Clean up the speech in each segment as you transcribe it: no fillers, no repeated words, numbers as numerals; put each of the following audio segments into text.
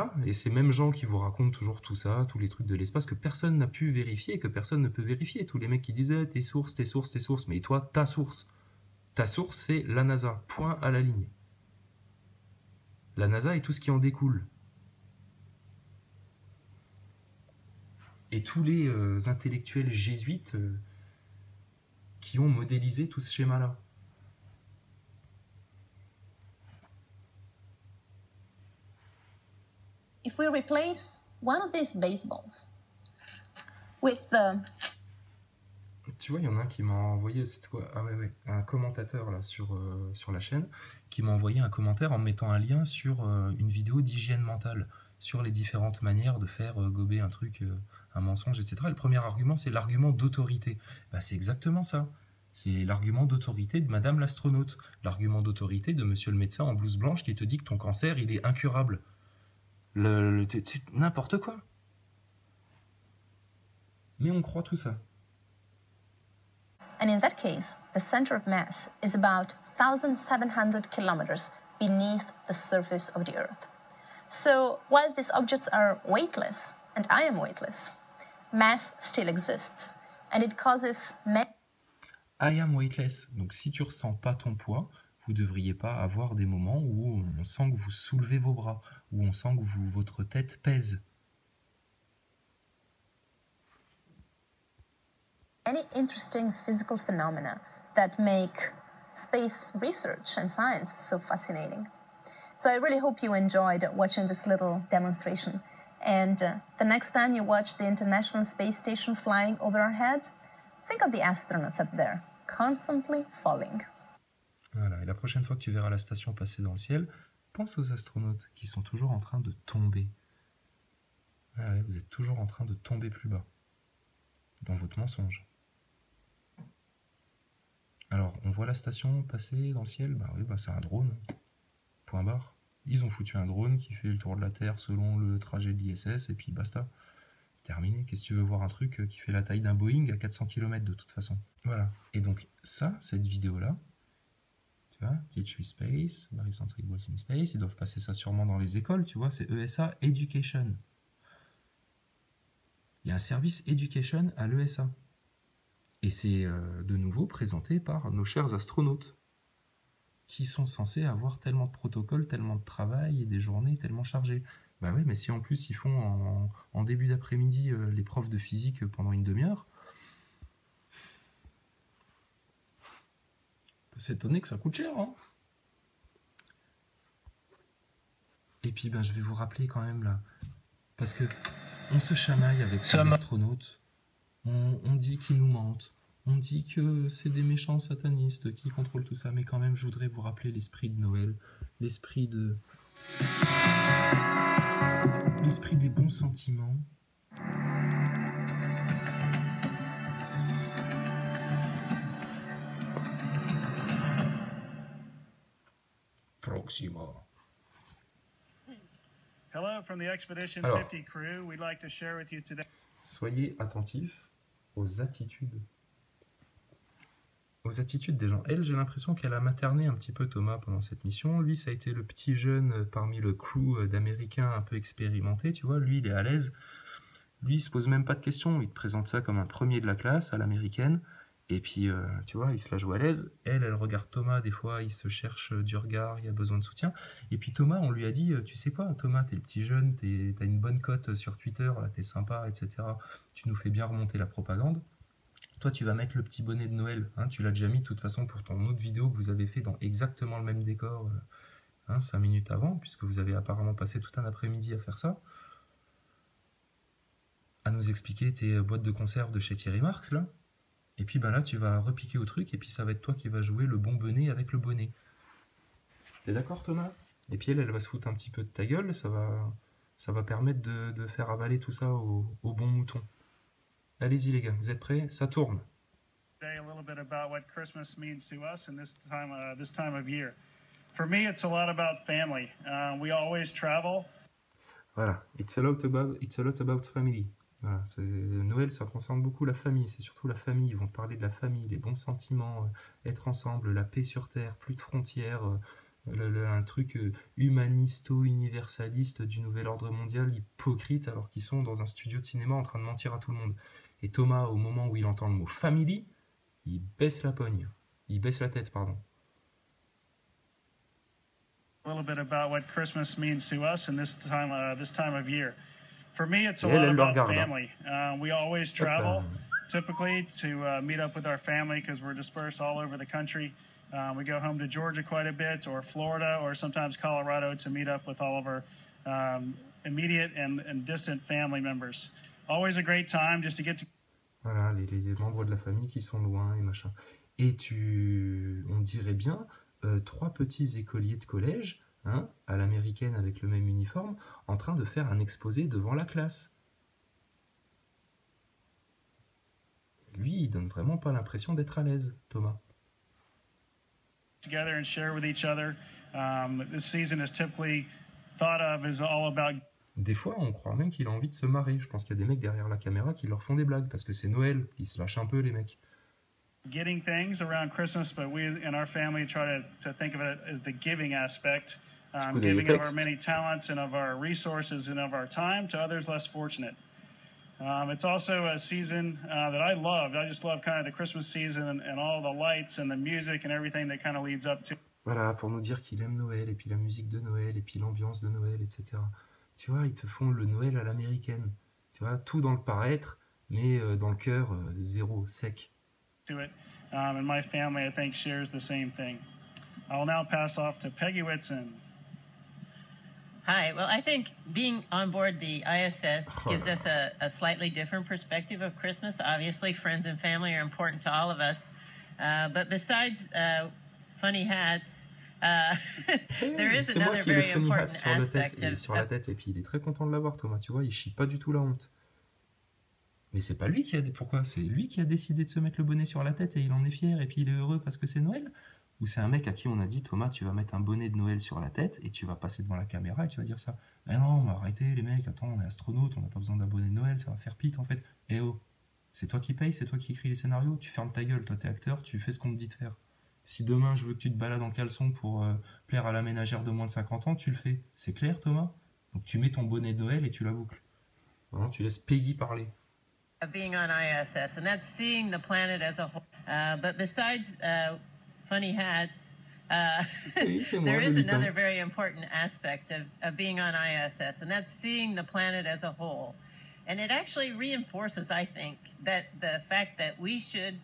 Ah, et ces mêmes gens qui vous racontent toujours tout ça, tous les trucs de l'espace que personne n'a pu vérifier et que personne ne peut vérifier. Tous les mecs qui disent tes sources, tes sources, tes sources. Mais toi, ta source. Ta source, c'est la NASA. Point à la ligne. La NASA et tout ce qui en découle. Et tous les intellectuels jésuites qui ont modélisé tout ce schéma-là. If we replace one of these baseballs with Tu vois, il y en a un qui m'a envoyé, c'est quoi? Ah ouais, un commentateur là sur la chaîne qui m'a envoyé un commentaire en mettant un lien sur une vidéo d'hygiène mentale, sur les différentes manières de faire gober un truc, un mensonge, etc. Et le premier argument, c'est l'argument d'autorité. Bah, c'est exactement ça. C'est l'argument d'autorité de Madame l'astronaute, l'argument d'autorité de Monsieur le médecin en blouse blanche qui te dit que ton cancer, il est incurable. N'importe quoi. Mais on croit tout ça. and in that case, the center of mass is about 1,700 kilometers beneath the surface of the Earth. So while these objects are weightless, and I am weightless, mass still exists, and it causes I am weightless. Donc si tu ressens pas ton poids, vous devriez pas avoir des moments où on sent que vous soulevez vos bras, où on sent que votre tête pèse. many interesting physical phenomena that make space research and science so fascinating. So I really hope you enjoyed watching this little demonstration. And the next time you watch the International Space Station flying over our head, think of the astronauts up there, constantly falling. Voilà, et la prochaine fois que tu verras la station passer dans le ciel, pense aux astronautes qui sont toujours en train de tomber. Ah ouais, vous êtes toujours en train de tomber plus bas, dans votre mensonge. Alors, on voit la station passer dans le ciel, bah oui, bah c'est un drone, point barre. Ils ont foutu un drone qui fait le tour de la Terre selon le trajet de l'ISS, et puis basta. Terminé. Qu'est-ce que tu veux voir un truc qui fait la taille d'un Boeing à 400 km de toute façon? Voilà. Et donc, ça, cette vidéo-là, tu vois, Teach Me Space, Barycentric Balls in Space, ils doivent passer ça sûrement dans les écoles, tu vois, c'est ESA Education. Il y a un service Education à l'ESA. Et c'est de nouveau présenté par nos chers astronautes, qui sont censés avoir tellement de protocoles, tellement de travail et des journées tellement chargées. Bah oui, mais si en plus ils font en début d'après-midi les profs de physique pendant une demi-heure, on peut s'étonner que ça coûte cher, hein. Et puis ben, je vais vous rappeler quand même là, parce que on se chamaille avec ces astronautes, on dit qu'ils nous mentent, on dit que c'est des méchants satanistes qui contrôlent tout ça, mais quand même je voudrais vous rappeler l'esprit de Noël, l'esprit des bons sentiments. Proxima. Hello from the Expedition 50 crew. We'd like to share with you today. Soyez attentifs aux attitudes. Aux attitudes des gens. Elle, j'ai l'impression qu'elle a materné un petit peu Thomas pendant cette mission. Lui, ça a été le petit jeune parmi le crew d'Américains un peu expérimentés, tu vois. Lui, il est à l'aise. Lui, il se pose même pas de questions. Il te présente ça comme un premier de la classe, à l'américaine. Et puis, tu vois, il se la joue à l'aise. Elle regarde Thomas, des fois, il se cherche du regard, il a besoin de soutien. Et puis Thomas, on lui a dit, tu sais quoi, Thomas, t'es le petit jeune, t'as une bonne cote sur Twitter, là, t'es sympa, etc. Tu nous fais bien remonter la propagande. Toi, tu vas mettre le petit bonnet de Noël. Hein, tu l'as déjà mis, de toute façon, pour ton autre vidéo que vous avez fait dans exactement le même décor, 5 minutes avant, puisque vous avez apparemment passé tout un après-midi à faire ça. À nous expliquer tes boîtes de conserve de chez Thierry Marx, là. Et puis ben là, tu vas repiquer au truc, et puis ça va être toi qui vas jouer le bon bonnet avec le bonnet. T'es d'accord, Thomas? Et puis elle va se foutre un petit peu de ta gueule, ça va permettre de faire avaler tout ça au bon mouton. Allez-y les gars, vous êtes prêts? Ça tourne. Today a little bit about what Christmas means to us in this time of year. For me, it's a lot about family. We always travel. Voilà, it's a lot about family. Voilà, Noël, ça concerne beaucoup la famille, c'est surtout la famille. Ils vont parler de la famille, les bons sentiments, être ensemble, la paix sur terre, plus de frontières, Un truc humanisto-universaliste du nouvel ordre mondial, hypocrite, alors qu'ils sont dans un studio de cinéma en train de mentir à tout le monde. Et Thomas, au moment où il entend le mot family, il baisse la pogne. Il baisse la tête, pardon. A little bit about what Christmas means to us in this time of year. For me, it's a Et elle, lot elle le about regarde. family. We always Hop travel, là. typically, to meet up with our family because we're dispersed all over the country. We go home to Georgia quite a bit, or Florida, or sometimes Colorado to meet up with all of our immediate and distant family members. Always a great time just to get to. Voilà, les membres de la famille qui sont loin et machin. Et on dirait bien 3 petits écoliers de collège, hein, à l'américaine avec le même uniforme, en train de faire un exposé devant la classe. Lui, il donne vraiment pas l'impression d'être à l'aise, Thomas. Together and share with each other. This season is typically thought of as all about. Des fois, on croit même qu'il a envie de se marrer. Je pense qu'il y a des mecs derrière la caméra qui leur font des blagues, parce que c'est Noël, ils se lâchent un peu, les mecs. Getting things around Christmas, but we in our family try to think of it as the giving aspect, giving of our many talents and of our resources and of our time to others less fortunate. It's also a season that I love. I just love kind of the Christmas season and all the lights and the music and everything that kind of leads up to. Voilà, pour nous dire qu'il aime Noël, et puis la musique de Noël, et puis l'ambiance de Noël, etc. Tu vois, ils te font le Noël à l'américaine. Tu vois, tout dans le paraître, mais dans le cœur, zéro, sec. To it. And my family, I think, shares the same thing. I'll now pass off to Peggy Whitson. Hi. Well, I think being on board the ISS gives us a slightly different perspective of Christmas. Obviously, friends and family are important to all of us. But besides funny hats, there is another very important aspect of... sur la tête, et puis il est très content de l'avoir, Thomas. Tu vois, il chie pas du tout la honte. Mais c'est pas lui qui a... Pourquoi? C'est lui qui a décidé de se mettre le bonnet sur la tête et il en est fier et puis il est heureux parce que c'est Noël? Ou c'est un mec à qui on a dit, Thomas, tu vas mettre un bonnet de Noël sur la tête et tu vas passer devant la caméra et tu vas dire ça. Eh non, mais arrêtez les mecs, attends, on est astronaute, on n'a pas besoin d'un bonnet de Noël, ça va faire pite en fait. Eh oh, c'est toi qui payes, c'est toi qui écris les scénarios, tu fermes ta gueule, toi t'es acteur, tu fais ce qu'on te dit de faire. Si demain je veux que tu te balades en caleçon pour plaire à la ménagère de moins de 50 ans, tu le fais. C'est clair, Thomas? Donc tu mets ton bonnet de Noël et tu la boucles. Vraiment, tu laisses Peggy parler. Being on ISS, and that's seeing the planet as a whole. But besides funny hats, there is another very important aspect of being on ISS, and that's seeing the planet as a whole. And it actually reinforces, I think, that the fact that we should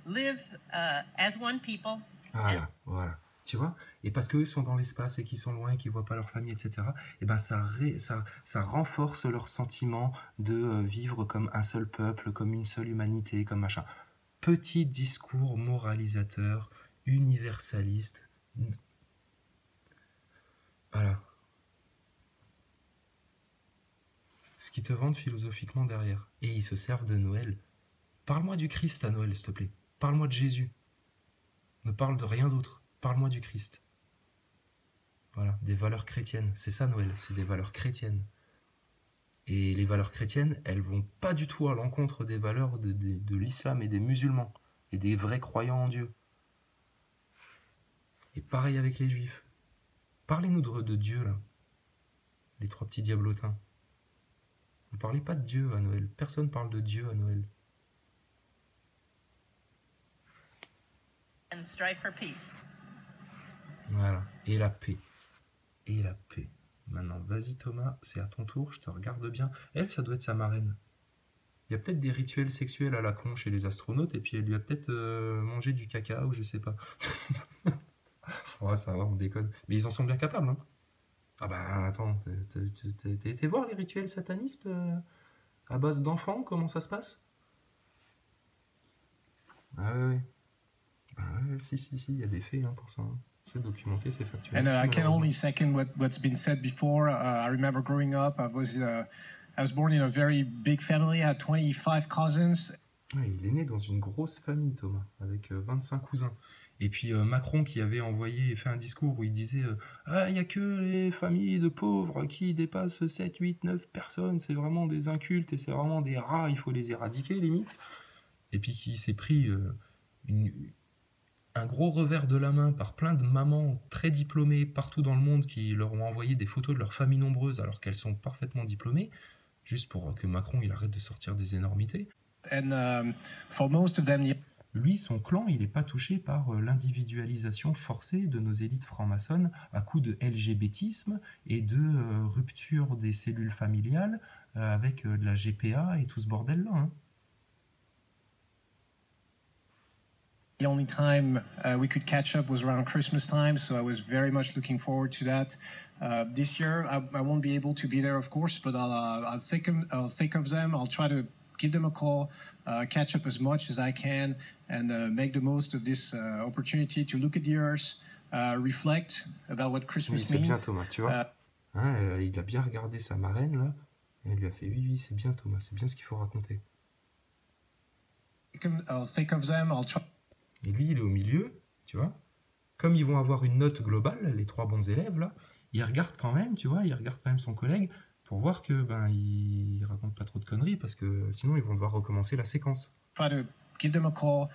live as one people. Voilà. Tu vois? Et parce qu'eux sont dans l'espace et qu'ils sont loin et qu'ils voient pas leur famille, etc., et ben ça renforce leur sentiment de vivre comme un seul peuple, comme une seule humanité, comme machin. Petit discours moralisateur, universaliste. Voilà. Ce qu'ils te vendent philosophiquement derrière. Et ils se servent de Noël. Parle-moi du Christ à Noël, s'il te plaît. Parle-moi de Jésus. Ne parle de rien d'autre. Parle-moi du Christ. Voilà, des valeurs chrétiennes. C'est ça Noël, c'est des valeurs chrétiennes. Et les valeurs chrétiennes, elles vont pas du tout à l'encontre des valeurs de l'islam et des musulmans, et des vrais croyants en Dieu. Et pareil avec les juifs. Parlez-nous de Dieu, là. Les 3 petits diablotins. Vous parlez pas de Dieu à Noël. Personne parle de Dieu à Noël. And strive for peace. Voilà, et la paix. Et la paix. Maintenant, vas-y Thomas, c'est à ton tour, je te regarde bien. Elle, ça doit être sa marraine. Il y a peut-être des rituels sexuels à la con chez les astronautes, et puis elle lui a peut-être mangé du caca, ou je sais pas. Ouais, ça va, on déconne. Mais ils en sont bien capables, hein. Ah bah attends, t'es été voir les rituels satanistes à base d'enfants, comment ça se passe? Ah ouais. Ah ouais, si, il y a des faits hein, pour ça. Hein. C'est documenté, c'est factuel. And I can only second what's been said before. I remember growing up, I was born in a very big family. I had 25 cousins. Ouais, il est né dans une grosse famille, Thomas, avec 25 cousins. Et puis Macron qui avait envoyé et fait un discours où il disait ah, il n'y a que les familles de pauvres qui dépassent 7, 8, 9 personnes, c'est vraiment des incultes et c'est vraiment des rats, il faut les éradiquer limite. Et puis qui s'est pris un gros revers de la main par plein de mamans très diplômées partout dans le monde qui leur ont envoyé des photos de leurs familles nombreuses alors qu'elles sont parfaitement diplômées, juste pour que Macron il arrête de sortir des énormités. And for most of them, lui, son clan, il n'est pas touché par l'individualisation forcée de nos élites franc-maçonnes à coup de LGBTisme et de rupture des cellules familiales avec de la GPA et tout ce bordel-là. Hein. The only time we could catch up was around Christmas time, so I was very much looking forward to that. This year, I won't be able to be there, of course, but I'll think of them. I'll try to give them a call, catch up as much as I can, and make the most of this opportunity to look at the earth, reflect about what Christmas means. C'est bien Thomas, tu vois. Il a bien regardé sa marraine là, et elle lui a fait oui, c'est bien Thomas, c'est bien ce qu'il faut raconter. I'll think of them, I'll try. Et lui, il est au milieu, tu vois. Comme ils vont avoir une note globale, les 3 bons élèves là, il regarde quand même, tu vois, il regarde quand même son collègue. Pour voir que il raconte pas trop de conneries parce que sinon ils vont devoir recommencer la séquence. Try to give them a call,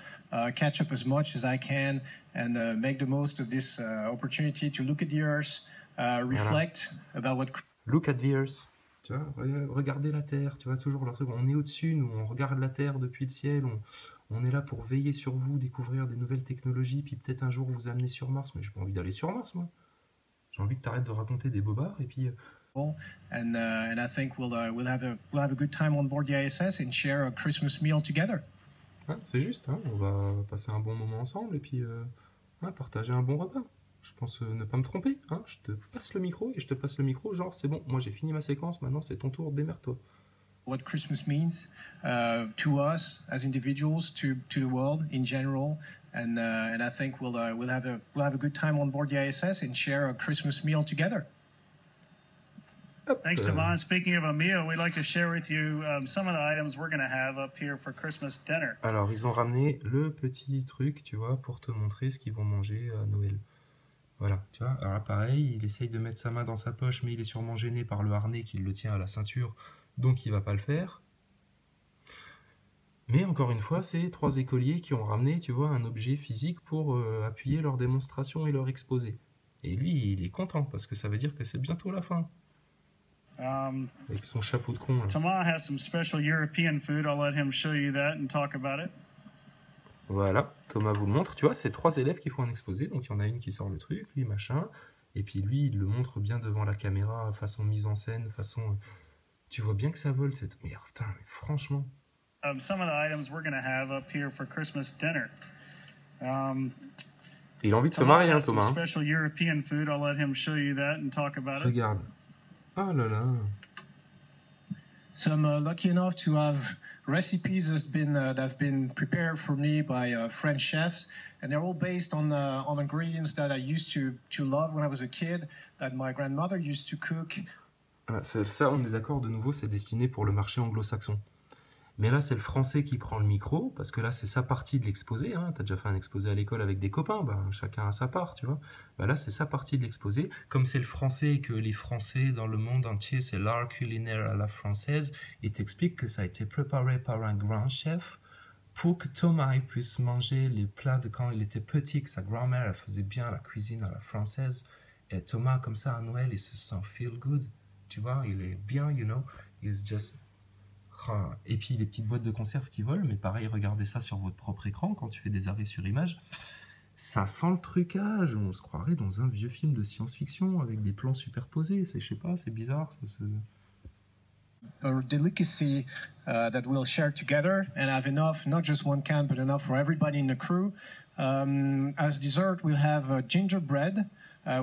catch up as much as I can, and make the most of this opportunity to look at the earth, reflect about what. Look at the earth. Tu vois, regardez la terre. Tu vois toujours leur truc. On est au-dessus, nous, on regarde la terre depuis le ciel. On est là pour veiller sur vous, découvrir des nouvelles technologies, puis peut-être un jour vous amener sur Mars. Mais j'ai pas envie d'aller sur Mars, moi. J'ai envie que tu arrêtes de raconter des bobards et puis. And I think we'll have a good time on board the ISS and share a Christmas meal together. Ouais, c'est juste, hein, on va passer un bon moment ensemble et puis partager un bon repas. Je pense ne pas me tromper. Hein, je te passe le micro et je te passe le micro, genre c'est bon, moi j'ai fini ma séquence, maintenant c'est ton tour, démerde-toi. What Christmas means to us as individuals, to the world in general, and I think we'll have a good time on board the ISS and share a Christmas meal together. Thanks, Thomas. Speaking of a meal, we'd like to share with you some of the items we're going to have up here for Christmas dinner. Alors, ils ont ramené le petit truc, tu vois, pour te montrer ce qu'ils vont manger à Noël. Voilà, tu vois. Alors là, pareil, il essaye de mettre sa main dans sa poche, mais il est sûrement gêné par le harnais qui le tient à la ceinture, donc il va pas le faire. Mais encore une fois, c'est 3 écoliers qui ont ramené, tu vois, un objet physique pour appuyer leur démonstration et leur exposé. Et lui, il est content, parce que ça veut dire que c'est bientôt la fin. Avec son chapeau de con. Là. Thomas has some special European food. I'll let him show you that and talk about it. Voilà, Thomas vous le montre. Tu vois, c'est 3 élèves qui font un exposé. Donc il y en a une qui sort le truc, lui machin. Et puis lui, il le montre bien devant la caméra, façon mise en scène, façon. Tu vois bien que ça vole. Mais putain, mais franchement. Some of the items we're going to have up here for Christmas dinner. Il a envie de se marier, hein, Thomas. Special European food. I'll let him show you that and talk about it. Regarde. Ah là là. So I'm lucky enough to have recipes that have been prepared for me by French chefs, and they're all based on ingredients that I used to love when I was a kid, that my grandmother used to cook. Voilà, ça, on est d'accord, de nouveau, c'est destiné pour le marché anglo-saxon. Mais là, c'est le français qui prend le micro, parce que là, c'est sa partie de l'exposé. Hein. Tu as déjà fait un exposé à l'école avec des copains, chacun a sa part, tu vois. Là, c'est sa partie de l'exposé. Comme c'est le français et que les Français dans le monde entier, c'est l'art culinaire à la française, il t'explique que ça a été préparé par un grand chef pour que Thomas puisse manger les plats de quand il était petit, que sa grand-mère elle faisait bien la cuisine à la française. Et Thomas, comme ça, à Noël, il se sent feel good, tu vois, il est bien, you know, he's just... Et puis les petites boîtes de conserve qui volent, mais pareil, regardez ça sur votre propre écran quand tu fais des arrêts sur image. Ça sent le trucage, on se croirait dans un vieux film de science-fiction avec des plans superposés. Je sais pas, c'est bizarre. A delicacy that we'll share together and have enough, not just one can, but enough for everybody in the crew. As dessert, we'll have gingerbread.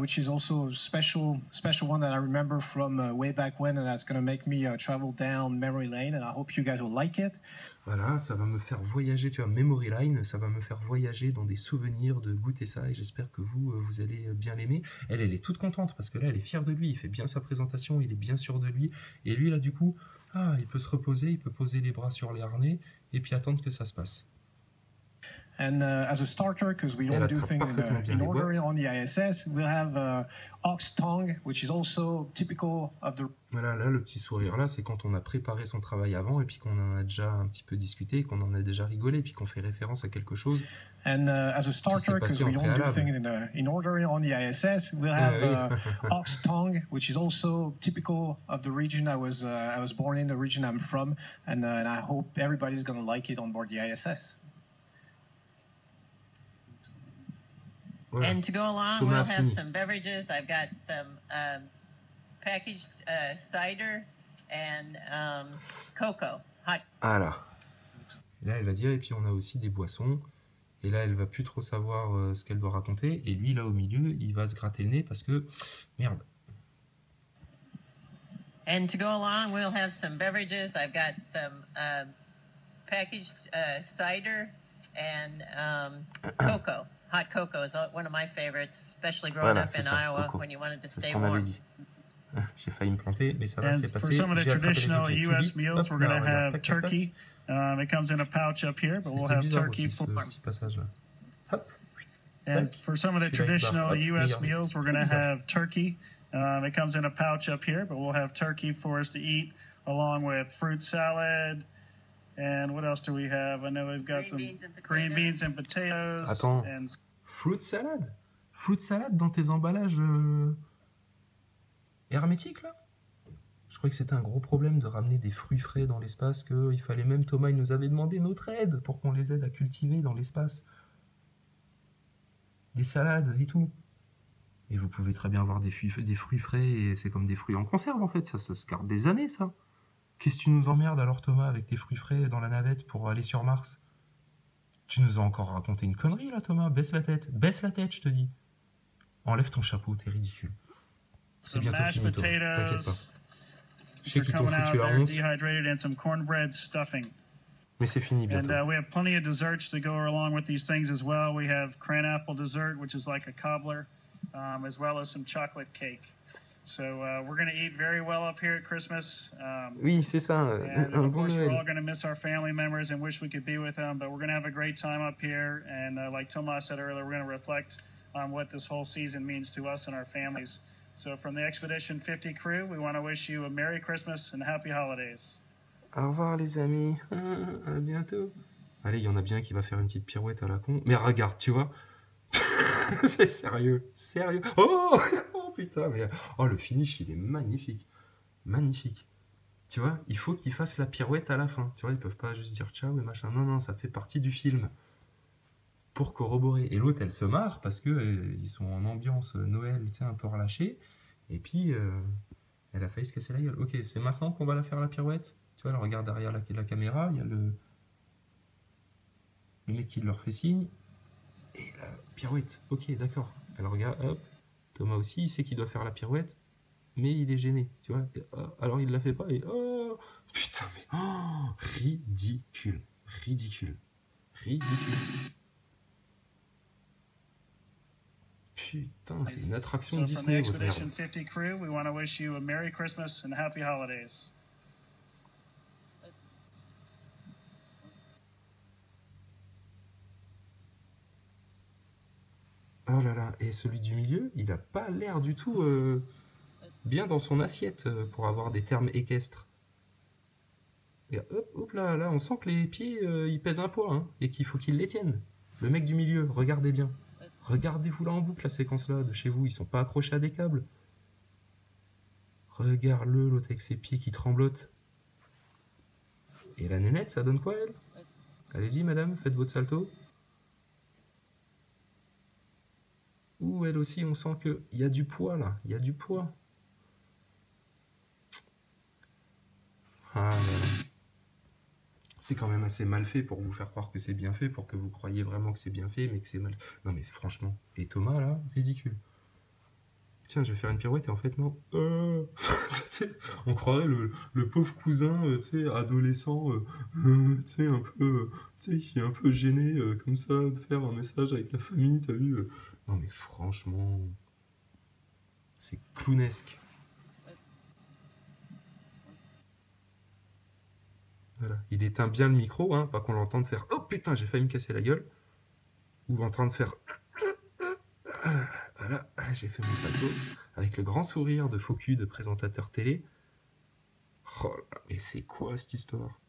Which is also a special one that I remember from way back when, and that's going to make me travel down memory lane, and I hope you guys will like it. Voilà, ça va me faire voyager, tu vois, memory lane, ça va me faire voyager dans des souvenirs de goûter ça, et j'espère que vous allez bien l'aimer. Elle est toute contente, parce que là, elle est fière de lui, il fait bien sa présentation, il est bien sûr de lui, et lui, là, du coup, il peut se reposer, il peut poser les bras sur les harnais, et puis attendre que ça se passe. And as a starter, because we don't do things in order on the ISS, we'll have ox tongue, which is also typical of the... Voilà, là, le petit sourire là, c'est quand on a préparé son travail avant et puis qu'on en a déjà un petit peu discuté, qu'on en a déjà rigolé, puis qu'on fait référence à quelque chose. And as a starter, because we don't do things in order on the ISS, we'll have ox tongue, which is also typical of the region I was born in, the region I'm from, and I hope everybody's going to like it on board the ISS. Voilà. And to go along, we'll have some beverages. I've got some packaged cider and cocoa. Hot. Ah là. Et là, elle va dire, et puis on a aussi des boissons. Et là, elle va plus trop savoir ce qu'elle doit raconter. Et lui, là, au milieu, il va se gratter le nez parce que... Merde. And to go along, we'll have some beverages. I've got some packaged cider and cocoa. Hot cocoa is one of my favorites, especially growing up in Iowa cocoa. When you wanted to C'est stay ce qu'on avait warm. dit. J'ai failli me planter, mais ça va, c'est passé. For some of the traditional US meals, we're going to have tac, turkey. It comes in a pouch up here, but we'll have turkey aussi, ce petit passage là. Hop. And for some of the traditional US meals, we're going to have turkey. It comes in a pouch up here, but we'll have turkey for us to eat along with fruit salad. And what else do we have? I know we've got green beans and potatoes. Attends, and... fruit salad? Fruit salad dans tes emballages hermétiques là? Je croyais que c'était un gros problème de ramener des fruits frais dans l'espace, qu'il fallait même, Thomas, il nous avait demandé notre aide pour qu'on les aide à cultiver dans l'espace. Des salades et tout. Et vous pouvez très bien avoir des fruits frais et c'est comme des fruits en conserve en fait, ça se garde des années ça. Qu'est-ce que tu nous emmerdes alors, Thomas, avec tes fruits frais dans la navette pour aller sur Mars? Tu nous as encore raconté une connerie, là, Thomas. Baisse la tête, je te dis. Enlève ton chapeau, t'es ridicule. C'est bientôt fini, Thomas. T'inquiète pas. Je sais qu'ils t'ont foutu la honte. Mais c'est fini bientôt. And we have plenty of desserts to go along with these things as well. We have cran apple dessert, which is like a cobbler, as well as some chocolate cake. So we're going to eat very well up here at Christmas. Oui, c'est ça. And of course, we're all going to miss our family members and wish we could be with them, but we're going to have a great time up here. And like Thomas said earlier, we're going to reflect on what this whole season means to us and our families. So from the Expedition 50 crew, we want to wish you a Merry Christmas and Happy Holidays. Au revoir les amis, à bientôt. Allez, il y en a bien qui va faire une petite pirouette à la con. Mais regarde, tu vois. C'est sérieux. Oh putain, mais oh, le finish, il est magnifique. Magnifique. Tu vois, il faut qu'ils fassent la pirouette à la fin. Tu vois, ils peuvent pas juste dire ciao et machin. Non, ça fait partie du film. Pour corroborer. Et l'autre, elle se marre parce que ils sont en ambiance Noël, tu sais, un peu relâchée. Et puis, elle a failli se casser la gueule. Ok, c'est maintenant qu'on va la faire la pirouette. Tu vois, elle regarde derrière la caméra, il y a le mec qui leur fait signe. Et la pirouette. Ok, d'accord. Elle regarde, hop. Thomas aussi, il sait qu'il doit faire la pirouette, mais il est gêné, tu vois. Et, alors il la fait pas et oh putain, mais oh, ridicule. Putain, c'est une attraction Disney. From the Expedition 50 crew, we want to wish you a Merry Christmas and Happy Holidays. Oh là là, et celui du milieu, il a pas l'air du tout bien dans son assiette pour avoir des termes équestres. Et hop là, on sent que les pieds, ils pèsent un poids, hein, et qu'il faut qu'ils les tiennent. Le mec du milieu, regardez bien. Regardez-vous là en boucle, la séquence-là, de chez vous, ils sont pas accrochés à des câbles. Regarde-le, l'autre avec ses pieds qui tremblotent. Et la nénette, ça donne quoi, elle? Allez-y, madame, faites votre salto. Ouh, elle aussi, on sent qu'il y a du poids, là. Il y a du poids. Ah là là. C'est quand même assez mal fait pour vous faire croire que c'est bien fait, pour que vous croyiez vraiment que c'est bien fait, mais que c'est mal... Non, mais franchement. Et Thomas, là, ridicule. Tiens, je vais faire une pirouette, et en fait, non. On croirait le pauvre cousin, tu sais, adolescent, tu sais, un peu... tu sais, qui est un peu gêné, comme ça, de faire un message avec la famille, t'as vu Non, mais franchement... C'est clownesque. Voilà. Il éteint bien le micro, hein, pas qu'on l'entende faire « Oh putain, j'ai failli me casser la gueule !» ou en train de faire « Voilà, j'ai fait mon salto !» avec le grand sourire de faux cul de présentateur télé. Oh là, mais c'est quoi cette histoire?